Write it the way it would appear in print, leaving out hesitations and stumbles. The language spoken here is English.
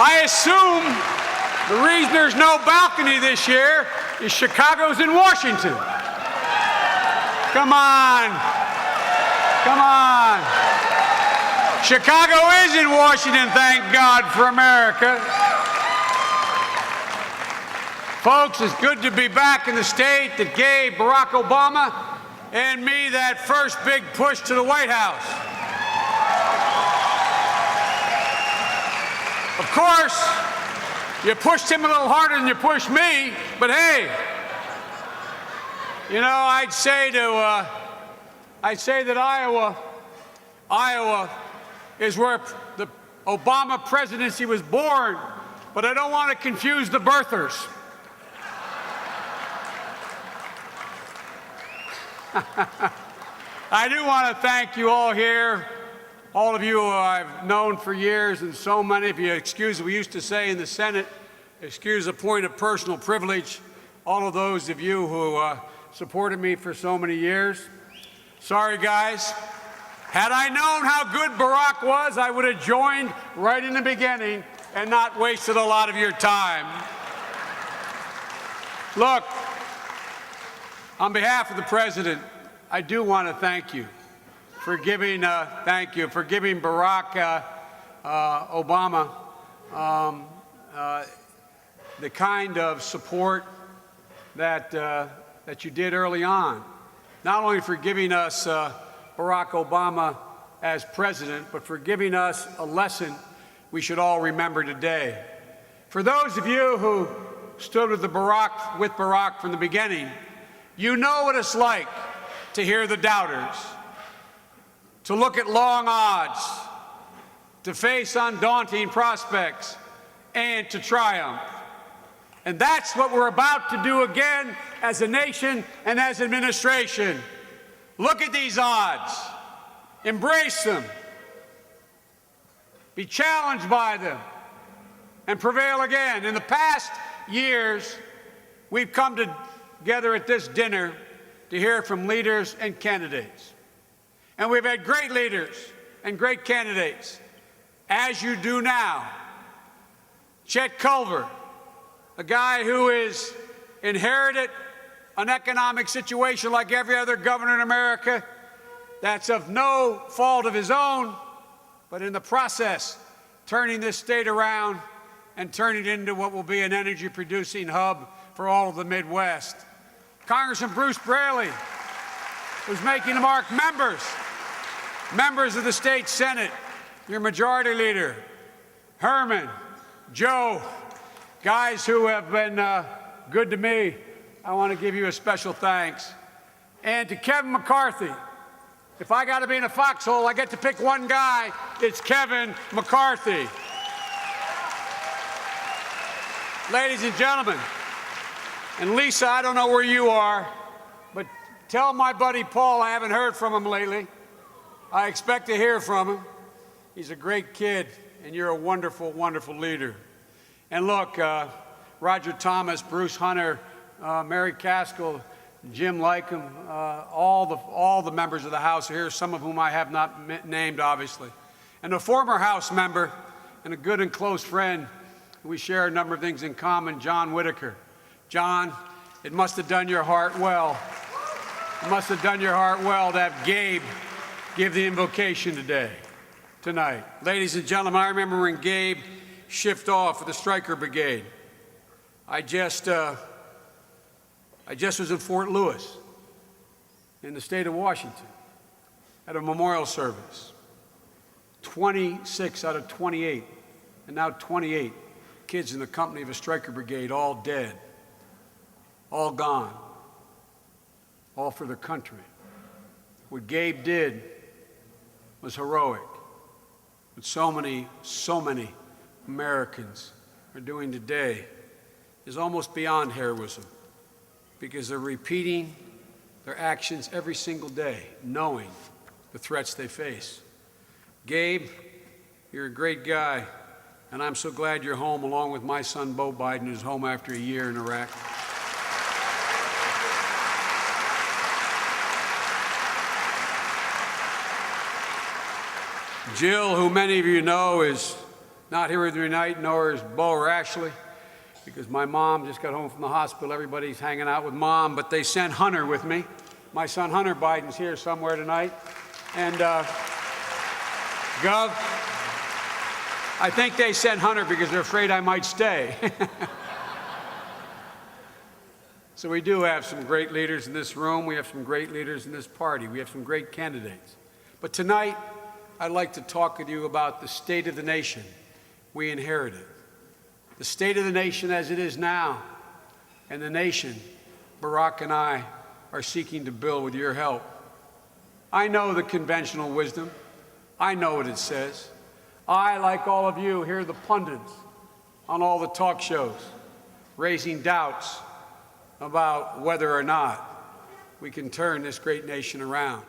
I assume the reason there's no balcony this year is Chicago's in Washington. Come on. Come on. Chicago is in Washington, thank God for America. Folks, it's good to be back in the state that gave Barack Obama and me that first big push to the White House. Of course, you pushed him a little harder than you pushed me, but hey, you know, I'd say that Iowa is where the Obama presidency was born, but I don't want to confuse the birthers. I do want to thank you all here, all of you who I've known for years, and so many of you, excuse, we used to say in the Senate, excuse a point of personal privilege, all of those of you who supported me for so many years. Sorry, guys. Had I known how good Barack was, I would have joined right in the beginning and not wasted a lot of your time. Look, on behalf of the President, I do want to thank you for giving, Barack Obama the kind of support that you did early on. Not only for giving us Barack Obama as president, but for giving us a lesson we should all remember today. For those of you who stood with Barack from the beginning, you know what it's like to hear the doubters, to look at long odds, to face undaunting prospects, and to triumph. And that's what we're about to do again as a nation and as administration. Look at these odds. Embrace them. Be challenged by them and prevail again. In the past years, we've come together at this dinner to hear from leaders and candidates. And we've had great leaders and great candidates, as you do now. Chet Culver, a guy who has inherited an economic situation like every other governor in America that's of no fault of his own, but in the process, turning this state around and turning it into what will be an energy-producing hub for all of the Midwest. Congressman Bruce Braley, who's making the mark, members of the state Senate, your majority leader, Herman, Joe, guys who have been good to me, I want to give you a special thanks. And to Kevin McCarthy, if I got to be in a foxhole, I get to pick one guy, it's Kevin McCarthy. Ladies and gentlemen, and Lisa, I don't know where you are, but tell my buddy Paul I haven't heard from him lately. I expect to hear from him. He's a great kid, and you're a wonderful, wonderful leader. And look, Roger Thomas, Bruce Hunter, Mary Caskell, Jim Lycum, all the members of the House are here, some of whom I have not named, obviously. And a former House member and a good and close friend, we share a number of things in common, John Whitaker. John, it must have done your heart well. It must have done your heart well to have Gabe give the invocation tonight. Ladies and gentlemen, I remember when Gabe shipped off for the Stryker Brigade. I just was in Fort Lewis in the state of Washington at a memorial service. 26 out of 28, and now 28 kids in the company of a Stryker Brigade, all dead, all gone, all for their country. What Gabe did was heroic. What so many Americans are doing today is almost beyond heroism, because they're repeating their actions every single day, knowing the threats they face. Gabe, you're a great guy, and I'm so glad you're home, along with my son, Beau Biden, who's home after a year in Iraq. Jill, who many of you know, is Not here with me tonight, nor is Bo or Ashley, because my mom just got home from the hospital. Everybody's hanging out with Mom, but they sent Hunter with me. My son Hunter Biden's here somewhere tonight. And Gov, I think they sent Hunter because they're afraid I might stay. So we do have some great leaders in this room. We have some great leaders in this party. We have some great candidates. But tonight, I'd like to talk with you about the state of the nation we inherited. The state of the nation as it is now, and the nation Barack and I are seeking to build with your help. I know the conventional wisdom. I know what it says. I, like all of you, hear the pundits on all the talk shows raising doubts about whether or not we can turn this great nation around.